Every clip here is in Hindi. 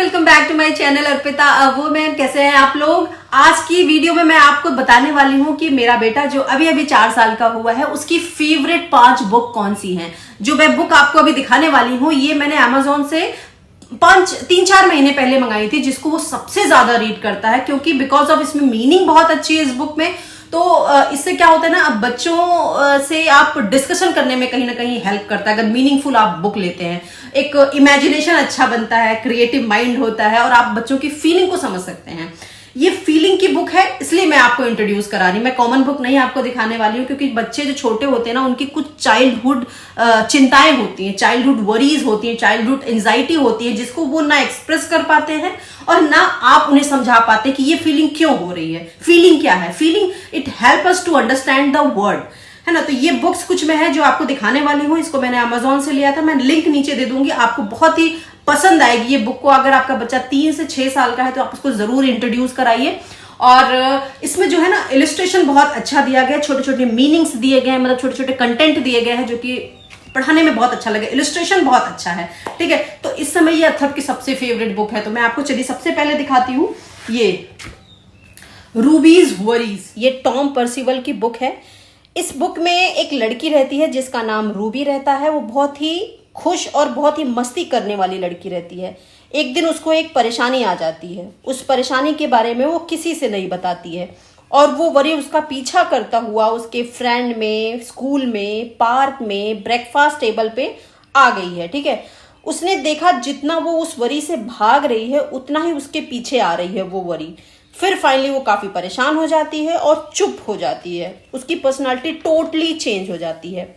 Welcome back to my channel Arpita women. कैसे हैं आप लोग। आज की वीडियो में मैं आपको बताने वाली हूँ कि मेरा बेटा जो अभी अभी 4 साल का हुआ है उसकी फेवरेट 5 बुक कौन सी हैं। जो मैं बुक आपको अभी दिखाने वाली हूँ ये मैंने अमेजोन से 3-4 महीने पहले मंगाई थी, जिसको वो सबसे ज्यादा रीड करता है क्योंकि बिकॉज ऑफ इसमें मीनिंग बहुत अच्छी है इस बुक में। तो इससे क्या होता है ना, अब बच्चों से आप डिस्कशन करने में कहीं ना कहीं हेल्प करता है अगर मीनिंगफुल आप बुक लेते हैं। एक इमेजिनेशन अच्छा बनता है, क्रिएटिव माइंड होता है और आप बच्चों की फीलिंग को समझ सकते हैं। ये फीलिंग की बुक है इसलिए मैं आपको इंट्रोड्यूस करा रही। मैं कॉमन बुक नहीं आपको दिखाने वाली हूँ क्योंकि बच्चे जो छोटे होते हैं ना उनकी कुछ चाइल्डहुड चिंताएं होती हैं, चाइल्डहुड वरीज होती हैं, चाइल्डहुड एंजाइटी होती है जिसको वो ना एक्सप्रेस कर पाते हैं और ना आप उन्हें समझा पाते कि ये फीलिंग क्यों हो रही है। फीलिंग क्या है? Feeling it help us to understand the word, है ना। तो ये बुक्स कुछ में है जो आपको दिखाने वाली हूँ। इसको मैंने अमेजोन से लिया था, मैं लिंक नीचे दे दूंगी, आपको बहुत ही पसंद आएगी ये बुक को। अगर आपका बच्चा 3 से 6 साल का है तो आप उसको जरूर इंट्रोड्यूस कराइए। और इसमें जो है ना इलिस्ट्रेशन बहुत अच्छा दिया गया है, छोटे छोटे मीनिंग्स दिए गए हैं, मतलब छोटे छोटे कंटेंट दिए गए हैं जो कि पढ़ाने में बहुत अच्छा लगे। इलिस्ट्रेशन बहुत अच्छा है, ठीक है। तो इस समय ये अथर्व की सबसे फेवरेट बुक है। तो मैं आपको चलिए सबसे पहले दिखाती हूँ ये रूबीज वरीज। ये टॉम पर्सिवल की बुक है। इस बुक में एक लड़की रहती है जिसका नाम रूबी रहता है। वो बहुत ही खुश और बहुत ही मस्ती करने वाली लड़की रहती है। एक दिन उसको एक परेशानी आ जाती है। उस परेशानी के बारे में वो किसी से नहीं बताती है और वो वरी उसका पीछा करता हुआ उसके फ्रेंड में, स्कूल में, पार्क में, ब्रेकफास्ट टेबल पे आ गई है, ठीक है। उसने देखा जितना वो उस वरी से भाग रही है उतना ही उसके पीछे आ रही है वो वरी। फिर फाइनली वो काफी परेशान हो जाती है और चुप हो जाती है। उसकी पर्सनालिटी टोटली चेंज हो जाती है।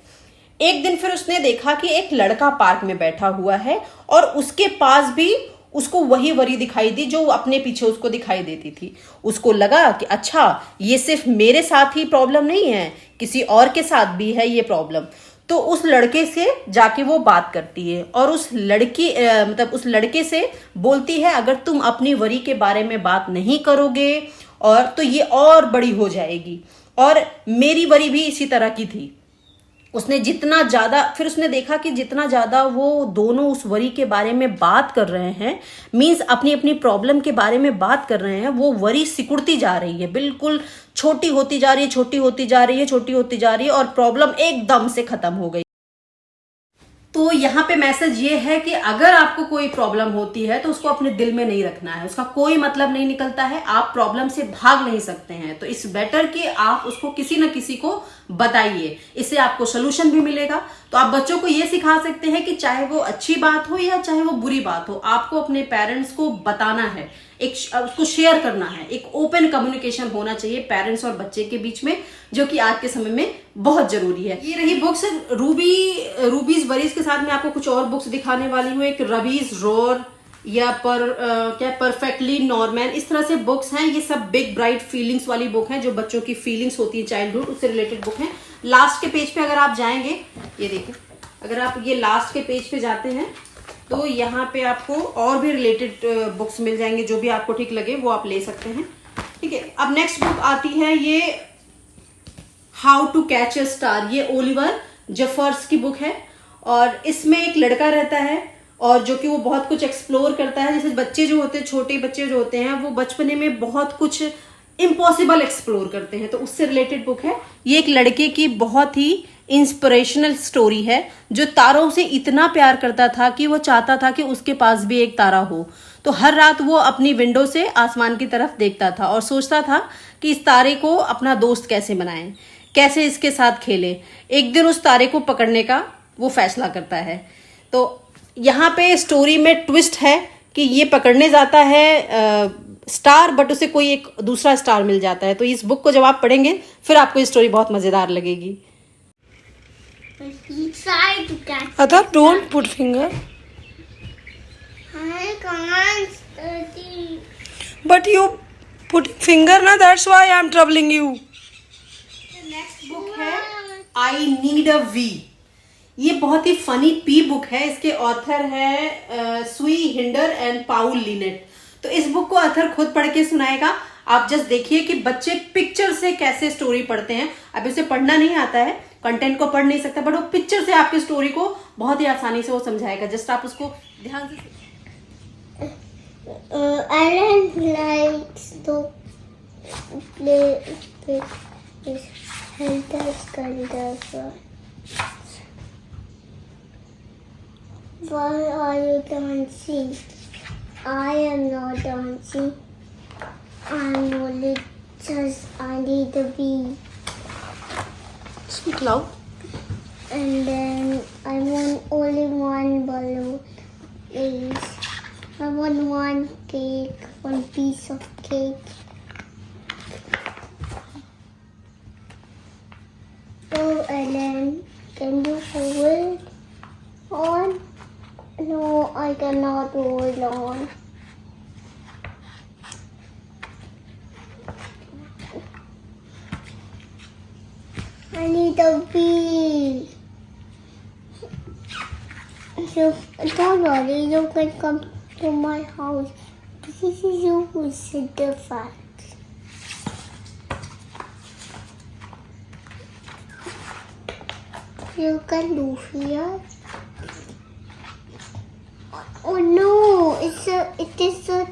एक दिन फिर उसने देखा कि एक लड़का पार्क में बैठा हुआ है और उसके पास भी उसको वही वरी दिखाई दी जो अपने पीछे उसको दिखाई देती थी। उसको लगा कि अच्छा ये सिर्फ मेरे साथ ही प्रॉब्लम नहीं है, किसी और के साथ भी है ये प्रॉब्लम। तो उस लड़के से जाके वो बात करती है और उस लड़के से बोलती है अगर तुम अपनी वरी के बारे में बात नहीं करोगे और तो ये और बड़ी हो जाएगी। और मेरी वरी भी इसी तरह की थी। उसने जितना ज्यादा फिर उसने देखा कि जितना ज्यादा वो दोनों उस वरी के बारे में बात कर रहे हैं, मीन्स अपनी अपनी प्रॉब्लम के बारे में बात कर रहे हैं, वो वरी सिकुड़ती जा रही है, बिल्कुल छोटी होती जा रही है, छोटी होती जा रही है, छोटी होती जा रही है और प्रॉब्लम एकदम से खत्म हो गई। तो यहाँ पे मैसेज ये है कि अगर आपको कोई प्रॉब्लम होती है तो उसको अपने दिल में नहीं रखना है, उसका कोई मतलब नहीं निकलता है, आप प्रॉब्लम से भाग नहीं सकते हैं। तो इस बेटर कि आप उसको किसी न किसी को बताइए, इससे आपको सोल्यूशन भी मिलेगा। तो आप बच्चों को ये सिखा सकते हैं कि चाहे वो अच्छी बात हो या चाहे वो बुरी बात हो, आपको अपने पेरेंट्स को बताना है, एक उसको शेयर करना है। एक ओपन कम्युनिकेशन होना चाहिए पेरेंट्स और बच्चे के बीच में, जो कि आज के समय में बहुत जरूरी है। ये रही बुक्स रूबीज वरीज के साथ मैं आपको कुछ और बुक्स दिखाने वाली हूँ। एक रबीज रोर या परफेक्टली नॉर्मल, इस तरह से बुक्स हैं। ये सब बिग ब्राइट फीलिंग्स वाली बुक है, जो बच्चों की फीलिंग्स होती है चाइल्डहुड उससे रिलेटेड बुक है। लास्ट के पेज पे अगर आप जाएंगे, ये देखिए, अगर आप ये लास्ट के पेज पे जाते हैं तो यहाँ पे आपको और भी रिलेटेड बुक्स मिल जाएंगे, जो भी आपको ठीक लगे वो आप ले सकते हैं, ठीक है। अब नेक्स्ट बुक आती है ये how to catch a star. ये ओलिवर जेफर्स की बुक है और इसमें एक लड़का रहता है और जो कि वो बहुत कुछ एक्सप्लोर करता है। जैसे बच्चे जो होते हैं, छोटे बच्चे जो होते हैं, वो बचपने में बहुत कुछ इम्पॉसिबल एक्सप्लोर करते हैं, तो उससे रिलेटेड बुक है। ये एक लड़के की बहुत ही इंस्पिरेशनल स्टोरी है जो तारों से इतना प्यार करता था कि वो चाहता था कि उसके पास भी एक तारा हो। तो हर रात वो अपनी विंडो से आसमान की तरफ देखता था और सोचता था कि इस तारे को अपना दोस्त कैसे बनाएं, कैसे इसके साथ खेले। एक दिन उस तारे को पकड़ने का वो फैसला करता है। तो यहाँ पे स्टोरी में ट्विस्ट है कि ये पकड़ने जाता है स्टार, बट उसे कोई एक दूसरा स्टार मिल जाता है। तो इस बुक को जब आप पढ़ेंगे फिर आपको ये स्टोरी बहुत मजेदार लगेगी। Adar, don't put finger. I can't study. But you put finger, na? That's why I'm troubling you. Next book है आई नीड अ वी। ये बहुत ही फनी पी बुक है। इसके ऑथर है सुई हिंडर एंड पाउल लिनेट। तो इस बुक को ऑथर खुद पढ़ के सुनाएगा। आप जस्ट देखिए कि बच्चे पिक्चर से कैसे स्टोरी पढ़ते हैं। अब इसे पढ़ना नहीं आता है, कंटेंट को पढ़ नहीं सकता, बट वो पिक्चर से आपकी स्टोरी को बहुत ही आसानी से वो समझाएगा। जस्ट आप उसको ध्यान से to play with his helter skelter. Why are you dancing? I am not dancing. I'm only just under the bee. Speak loud. And then I want only one balloon, please. I want one cake, one piece of cake. Oh, Ellen, can you hold on? No, I cannot hold on. I need a bee. You, don't worry, you can come to my house. This is you who said the fact. You can do here. Oh no, it is a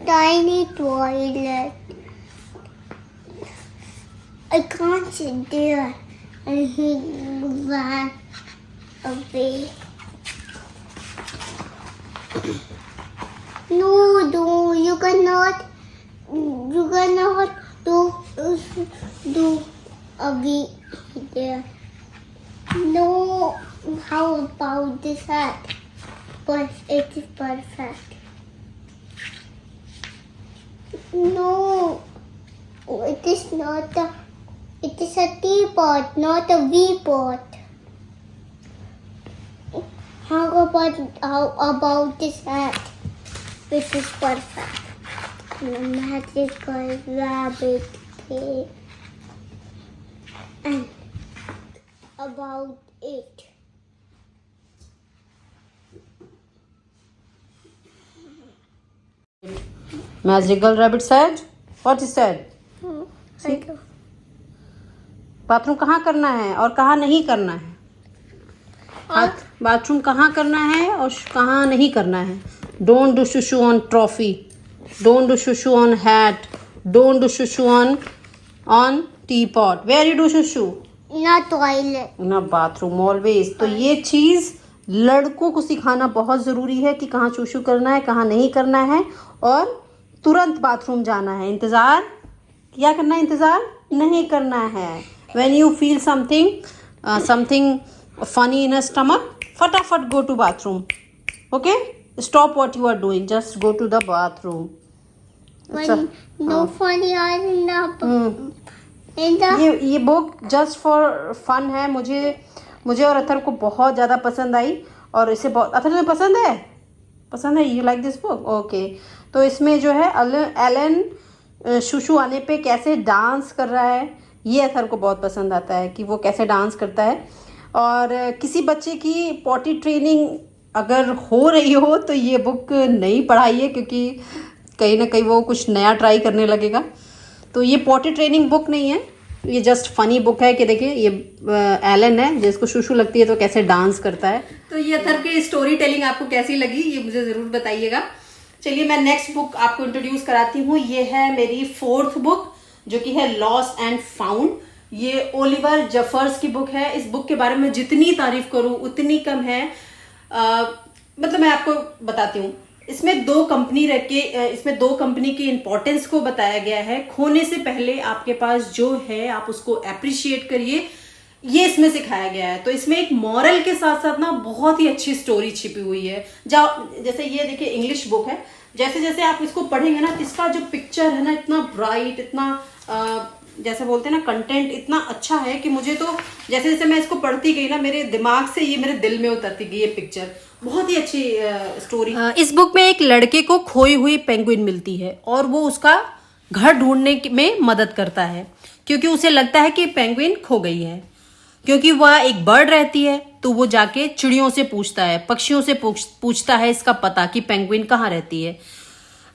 tiny toilet. I can't sit there. And he ran away. No, you cannot do a bee there. No, how about this hat? But it is perfect. No, it is not a. It is a teapot, not a bee pot. How about this hat? It is perfect. The magical rabbit cake. And about it. Magical rabbit said, what he said? Bathroom कहाँ करना है और कहाँ नहीं करना है? बाथरूम कहाँ करना है और कहाँ नहीं करना है? Don't do shushu on trophy. Don't do shushu on hat. Don't do shushu on teapot. Where you do shushu? Na toilet. ना बाथरूम ऑलवेज. तो ये चीज़ लड़कों को सिखाना बहुत ज़रूरी है कि कहाँ शूशू करना है, कहाँ नहीं करना है और तुरंत बाथरूम जाना है. इंतज़ार क्या करना है? इंतज़ार नहीं करना है. When you feel something funny in a stomach, फटाफट go to bathroom. Okay? Stop what you are doing. Just go to the bathroom. No funny in the ये बुक जस्ट फॉर फन है. मुझे और अथर को बहुत ज़्यादा पसंद आई और इसे बहुत. अथर तुम्हें पसंद है? You like this book? Okay. तो इसमें जो है एलन शूशू आने पे कैसे डांस कर रहा है, ये अथर को बहुत पसंद आता है कि वो कैसे डांस करता है. और किसी बच्चे की पॉटी ट्रेनिंग अगर हो रही हो तो ये बुक नहीं पढ़ाइए, क्योंकि कहीं ना कहीं वो कुछ नया ट्राई करने लगेगा. तो ये पॉटी ट्रेनिंग बुक नहीं है, ये जस्ट फनी बुक है कि देखिए ये एलन है जिसको शूशू लगती है तो कैसे डांस करता है. तो ये अथर की स्टोरी टेलिंग आपको कैसी लगी ये मुझे ज़रूर बताइएगा. चलिए मैं नेक्स्ट बुक आपको इंट्रोड्यूस कराती हूँ. ये है मेरी 4th बुक जो कि है लॉस्ट एंड फाउंड. ये ओलिवर जफर्स की बुक है. इस बुक के बारे में जितनी तारीफ करूँ उतनी कम है. मतलब मैं आपको बताती हूँ. इसमें दो कंपनी की इम्पोर्टेंस को बताया गया है. खोने से पहले आपके पास जो है आप उसको अप्रिशिएट करिए, ये इसमें सिखाया गया है. तो इसमें एक मॉरल के साथ साथ ना बहुत ही अच्छी स्टोरी छिपी हुई है. जैसे ये देखिए इंग्लिश बुक है. जैसे जैसे आप इसको पढ़ेंगे ना, इसका जो पिक्चर है ना इतना ब्राइट, इतना जैसे बोलते हैं ना कंटेंट इतना अच्छा है कि मुझे तो जैसे जैसे मैं इसको पढ़ती गई ना मेरे दिमाग से ये मेरे दिल में उतरती गई. ये पिक्चर बहुत ही अच्छी स्टोरी. इस बुक में एक लड़के को खोई हुई पेंगुइन मिलती है और वो उसका घर ढूंढने में मदद करता है, क्योंकि उसे लगता है कि पेंगुइन खो गई है. क्योंकि वह एक बर्ड रहती है तो वो जाके चिड़ियों से पूछता है, पक्षियों से पूछता है इसका पता कि पेंगुइन कहाँ रहती है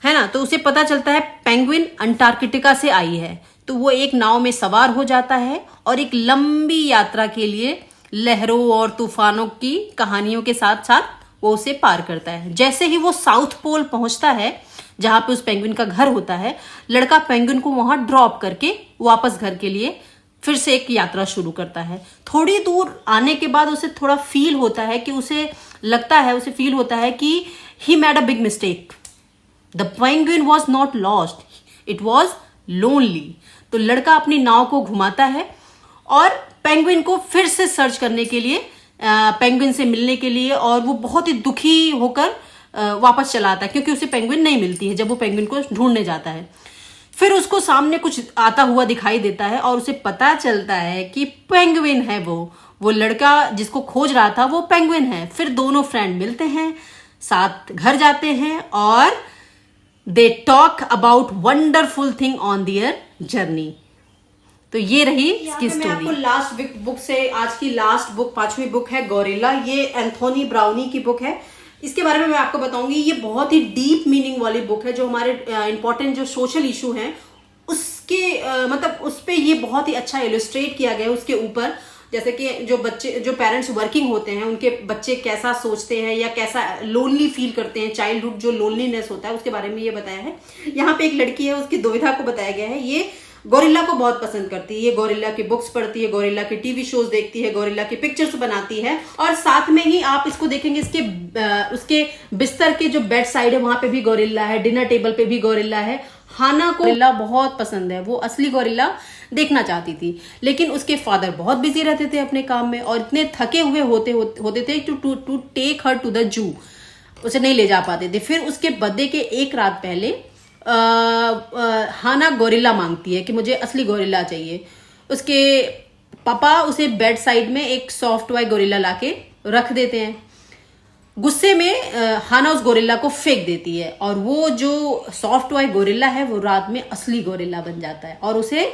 ना. तो उसे पता चलता है पेंगुइन अंटार्कटिका से आई है. तो वो एक नाव में सवार हो जाता है और एक लंबी यात्रा के लिए लहरों और तूफानों की कहानियों के साथ साथ वो उसे पार करता है। जैसे ही वो साउथ पोल पहुंचता है जहां पे उस पेंगुइन का घर होता है, लड़का पेंगुइन को वहां ड्रॉप करके वापस घर के लिए फिर से एक यात्रा शुरू करता है। थोड़ी दूर आने के बाद उसे थोड़ा फील होता है कि उसे फील होता है कि he made a big mistake. The penguin was not lost, it was lonely. तो लड़का अपनी नाव को घुमाता है और पेंगुइन को फिर से सर्च करने के लिए, पेंगुइन से मिलने के लिए, और वो बहुत ही दुखी होकर वापस चला आता है क्योंकि उसे पेंगुइन नहीं मिलती है जब वो पेंगुइन को ढूंढने जाता है। फिर उसको सामने कुछ आता हुआ दिखाई देता है और उसे पता चलता है कि पेंगुइन है वो लड़का जिसको खोज रहा था वो पेंगुइन है। फिर दोनों फ्रेंड मिलते हैं, साथ घर जाते हैं और they talk about wonderful thing on their journey. तो ये रही इसकी स्टोरी। मैं आपको लास्ट बुक से, आज की लास्ट बुक 5वीं बुक है गोरिल्ला। ये एंथोनी ब्राउनी की बुक है। इसके बारे में मैं आपको बताऊंगी। ये बहुत ही डीप मीनिंग वाली बुक है। जो हमारे इंपॉर्टेंट जो सोशल इशू हैं उसके मतलब उस पे ये बहुत ही अच्छा इलस्ट्रेट किया गया है उसके ऊपर। जैसे कि जो पेरेंट्स वर्किंग होते हैं उनके बच्चे कैसा सोचते हैं या कैसा लोनली फील करते हैं, चाइल्डहुड जो लोनलीनेस होता है उसके बारे में ये बताया है। यहाँ पे एक लड़की है, उसकी दुविधा को बताया गया है। ये गोरिल्ला को बहुत पसंद करती है, ये गोरिल्ला की बुक्स पढ़ती है, गोरिल्ला के टीवी शोज देखती है, गोरिल्ला की पिक्चर्स बनाती है, और साथ में ही आप इसको देखेंगे उसके बिस्तर के जो बेड साइड है वहां पे भी गोरिल्ला है, डिनर टेबल पे भी गोरिल्ला है। हाना को गोरिल्ला बहुत पसंद है, वो असली गोरिल्ला देखना चाहती थी, लेकिन उसके फादर बहुत बिजी रहते थे अपने काम में और इतने थके हुए होते थे to take her to the zoo, उसे नहीं ले जा पाते थे। फिर उसके बर्थडे के एक रात पहले हाना गोरिल्ला मांगती है कि मुझे असली गोरिल्ला चाहिए। उसके पापा उसे बेड साइड में एक सॉफ्ट टॉय गोरिल्ला लाके रख देते हैं। गुस्से में हाना उस गोरिल्ला को फेंक देती है और वो जो सॉफ्ट टॉय गोरिल्ला है वो रात में असली गोरिल्ला बन जाता है और उसे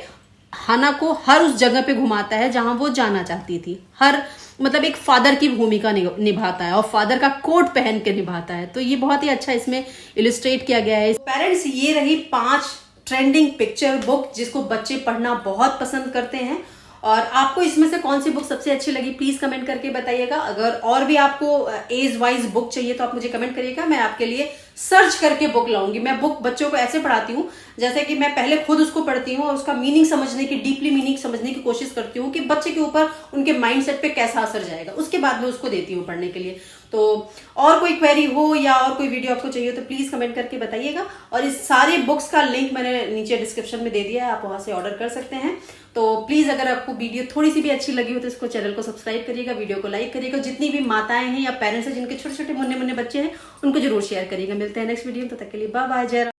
हाना को हर उस जगह पे घुमाता है जहां वो जाना चाहती थी। हर मतलब एक फादर की भूमिका निभाता है और फादर का कोट पहन के निभाता है। तो ये बहुत ही अच्छा इसमें इलिस्ट्रेट किया गया है। पेरेंट्स, ये रही 5 ट्रेंडिंग पिक्चर बुक जिसको बच्चे पढ़ना बहुत पसंद करते हैं। और आपको इसमें से कौन सी बुक सबसे अच्छी लगी प्लीज कमेंट करके बताइएगा। अगर और भी आपको एज वाइज बुक चाहिए तो आप मुझे कमेंट करिएगा, मैं आपके लिए सर्च करके बुक लाऊंगी। मैं बुक बच्चों को ऐसे पढ़ाती हूँ जैसे कि मैं पहले खुद उसको पढ़ती हूँ और उसका मीनिंग समझने की, डीपली मीनिंग समझने की कोशिश करती हूँ कि बच्चे के ऊपर उनके माइंडसेट पे कैसा असर जाएगा, उसके बाद में उसको देती हूँ पढ़ने के लिए। तो और कोई क्वेरी हो या और कोई वीडियो आपको चाहिए तो प्लीज कमेंट करके बताइएगा। और इस सारे बुक्स का लिंक मैंने नीचे डिस्क्रिप्शन में दे दिया है, आप वहां से ऑर्डर कर सकते हैं। तो प्लीज अगर आपको वीडियो थोड़ी सी भी अच्छी लगी हो तो इसको चैनल को सब्सक्राइब करिएगा, वीडियो को लाइक करिएगा। जितनी भी माताएं हैं या पेरेंट्स हैं जिनके छोटे छोटे मुन्ने मुन्ने बच्चे हैं उनको जरूर शेयर करिएगा। मिलते हैं नेक्स्ट वीडियो, तब तक के लिए बाय बाय। जय